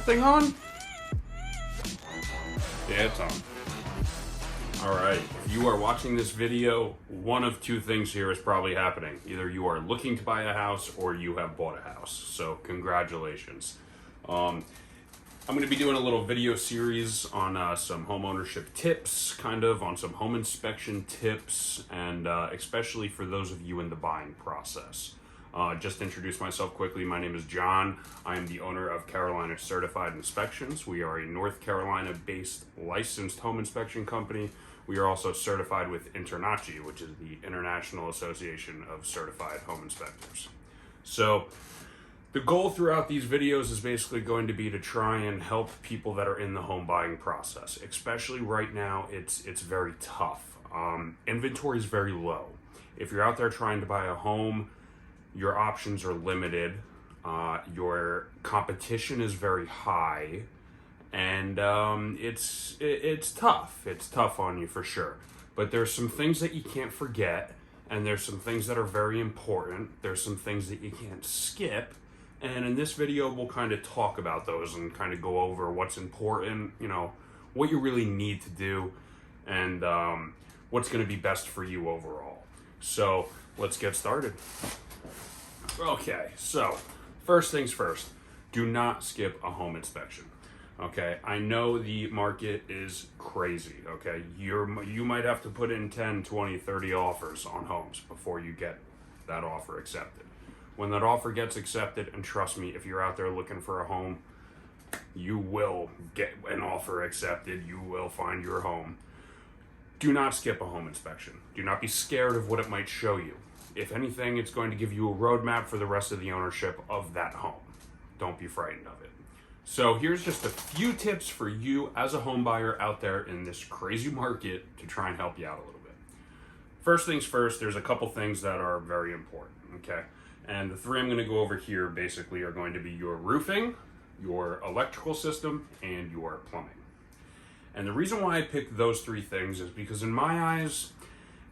thing on? Yeah, it's on. Alright, if you are watching this video, one of two things here is probably happening. Either you are looking to buy a house or you have bought a house. So congratulations. I'm going to be doing a little video series on some home ownership tips, kind of on some home inspection tips, and especially for those of you in the buying process. Just to introduce myself quickly, my name is John. I am the owner of Carolina Certified Inspections. We are a North Carolina-based licensed home inspection company. We are also certified with INTERNACI, which is the International Association of Certified Home Inspectors. So the goal throughout these videos is basically going to be to try and help people that are in the home buying process. Especially right now, it's very tough. Inventory is very low. If you're out there trying to buy a home, your options are limited. Your competition is very high, and it's tough. It's tough on you for sure. But there's some things that you can't forget, and there's some things that are very important. There's some things that you can't skip. And in this video, we'll kind of talk about those and kind of go over what's important, you know, what you really need to do, and what's going to be best for you overall. So let's get started. Okay, so first things first, do not skip a home inspection. Okay, I know the market is crazy. Okay, you might have to put in 10, 20, 30 offers on homes before you get that offer accepted. When that offer gets accepted, and trust me, if you're out there looking for a home, you will get an offer accepted. You will find your home. Do not skip a home inspection. Do not be scared of what it might show you. If anything, it's going to give you a roadmap for the rest of the ownership of that home. Don't be frightened of it. So here's just a few tips for you as a home buyer out there in this crazy market to try and help you out a little bit. First things first, there's a couple things that are very important, okay? And the three I'm going to go over here basically are going to be your roofing, your electrical system, and your plumbing. And the reason why I picked those three things is because in my eyes,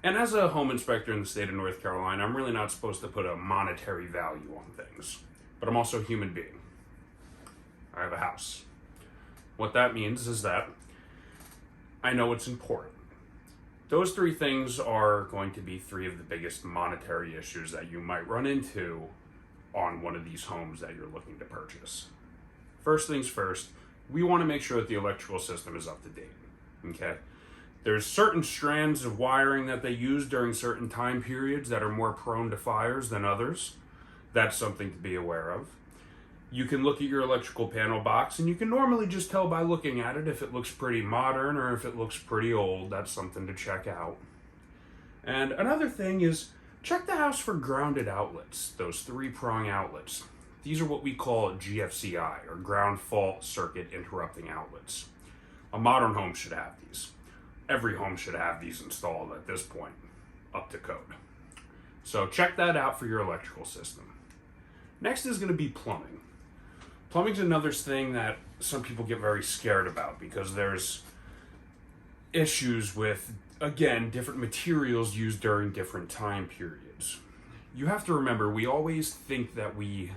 and as a home inspector in the state of North Carolina, I'm really not supposed to put a monetary value on things, but I'm also a human being. I have a house. What that means is that I know it's important. Those three things are going to be three of the biggest monetary issues that you might run into on one of these homes that you're looking to purchase. First things first, we want to make sure that the electrical system is up to date, okay? There's certain strands of wiring that they use during certain time periods that are more prone to fires than others. That's something to be aware of. You can look at your electrical panel box, and you can normally just tell by looking at it if it looks pretty modern or if it looks pretty old. That's something to check out. And another thing is, check the house for grounded outlets, those three-prong outlets. These are what we call GFCI, or ground fault circuit interrupting outlets. A modern home should have these. Every home should have these installed at this point, up to code. So check that out for your electrical system. Next is going to be plumbing. Plumbing's another thing that some people get very scared about because there's issues with, again, different materials used during different time periods. You have to remember, we always think that we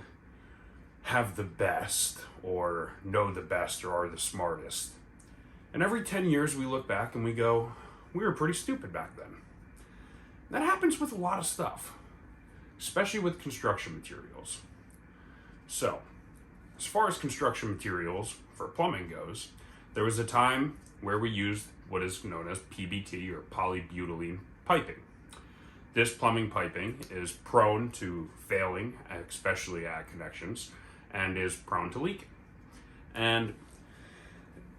have the best or know the best or are the smartest. And every 10 years we look back and we go, we were pretty stupid back then. That happens with a lot of stuff, especially with construction materials. So, as far as construction materials for plumbing goes, there was a time where we used what is known as PBT, or polybutylene piping. This plumbing piping is prone to failing, especially at connections, and is prone to leaking. And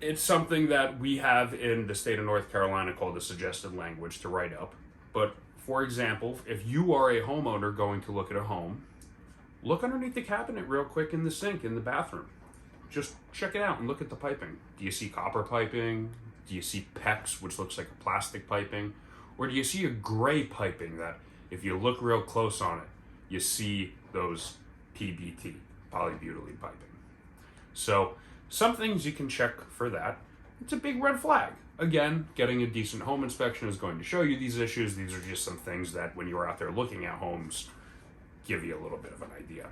it's something that we have in the state of North Carolina called the suggested language to write up. But for example, if you are a homeowner going to look at a home, look underneath the cabinet real quick in the sink in the bathroom. Just check it out and look at the piping. Do you see copper piping? Do you see PEX, which looks like a plastic piping? Or do you see a gray piping that, if you look real close on it, you see those PBT, polybutylene piping? So some things you can check for that. It's a big red flag. Again, getting a decent home inspection is going to show you these issues. These are just some things that when you're out there looking at homes, give you a little bit of an idea.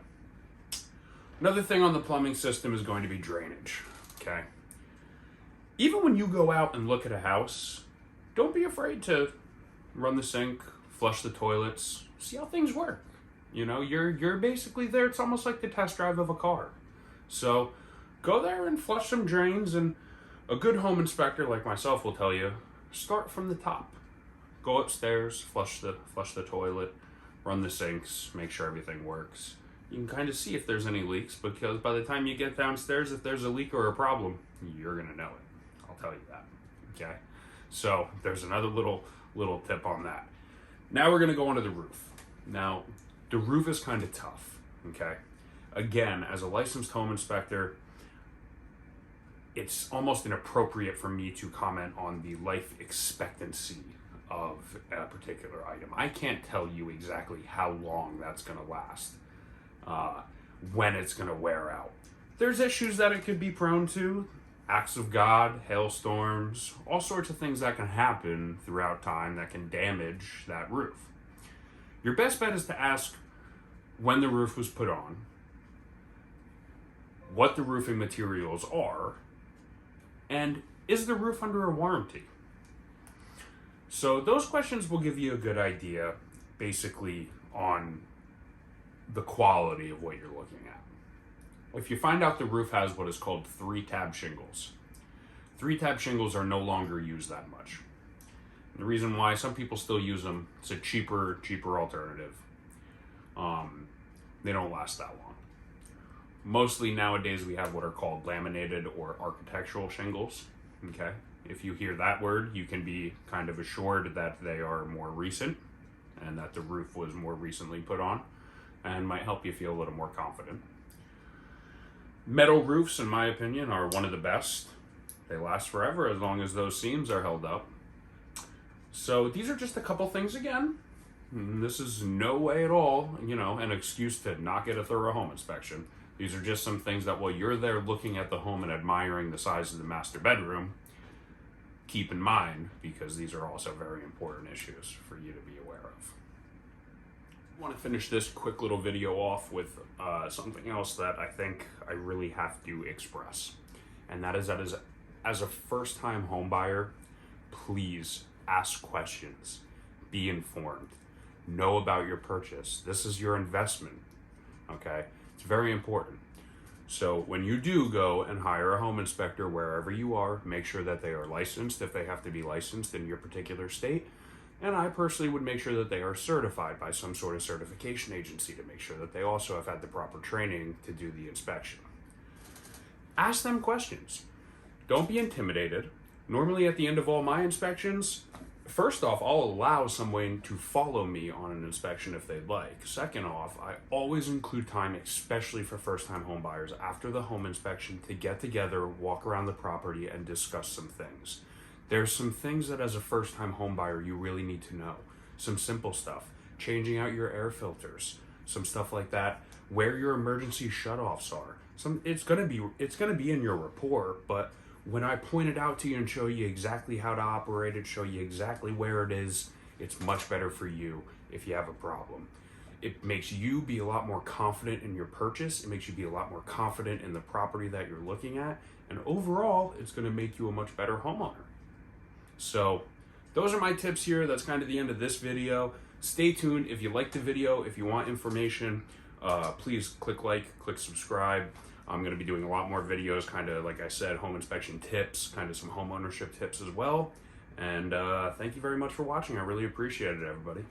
Another thing on the plumbing system is going to be drainage, okay? Even when you go out and look at a house, don't be afraid to run the sink, flush the toilets, see how things work. You know, you're basically there. It's almost like the test drive of a car. So go there and flush some drains, and a good home inspector like myself will tell you, start from the top. Go upstairs, flush the toilet, run the sinks, make sure everything works. You can kind of see if there's any leaks, because by the time you get downstairs, if there's a leak or a problem, you're gonna know it. I'll tell you that, okay? So there's another little tip on that. Now we're gonna go onto the roof. Now, the roof is kind of tough, okay? Again, as a licensed home inspector, it's almost inappropriate for me to comment on the life expectancy of a particular item. I can't tell you exactly how long that's gonna last, when it's gonna wear out. There's issues that it could be prone to, acts of God, hailstorms, all sorts of things that can happen throughout time that can damage that roof. Your best bet is to ask when the roof was put on, what the roofing materials are, and is the roof under a warranty? So those questions will give you a good idea, basically, on the quality of what you're looking at. If you find out the roof has what is called 3-tab shingles, 3-tab shingles are no longer used that much. The reason why, some people still use them, it's a cheaper alternative. They don't last that long. Mostly nowadays we have what are called laminated or architectural shingles, okay? If you hear that word, you can be kind of assured that they are more recent and that the roof was more recently put on, and might help you feel a little more confident. Metal roofs, in my opinion, are one of the best. They last forever as long as those seams are held up. So these are just a couple things again. This is no way at all, you know, an excuse to not get a thorough home inspection. These are just some things that while you're there looking at the home and admiring the size of the master bedroom, keep in mind, because these are also very important issues for you to be aware of. I want to finish this quick little video off with something else that I think I really have to express. And that is as a first-time home buyer, please ask questions, be informed, know about your purchase. This is your investment, okay? It's very important. So when you do go and hire a home inspector wherever you are, make sure that they are licensed if they have to be licensed in your particular state. And I personally would make sure that they are certified by some sort of certification agency to make sure that they also have had the proper training to do the inspection. Ask them questions. Don't be intimidated. Normally at the end of all my inspections, first off, I'll allow someone to follow me on an inspection if they'd like. Second off, I always include time, especially for first-time home buyers, after the home inspection to get together, walk around the property, and discuss some things. There's some things that as a first-time home buyer you really need to know. Some simple stuff, changing out your air filters, some stuff like that, where your emergency shutoffs are. It's gonna be in your report, but when I point it out to you and show you exactly how to operate it, show you exactly where it is, it's much better for you if you have a problem. It makes you be a lot more confident in your purchase. It makes you be a lot more confident in the property that you're looking at. And overall, it's gonna make you a much better homeowner. So those are my tips here. That's kind of the end of this video. Stay tuned. If you like the video, if you want information, please click like, click subscribe. I'm going to be doing a lot more videos, kind of like I said, home inspection tips, kind of some home ownership tips as well. And thank you very much for watching. I really appreciate it, everybody.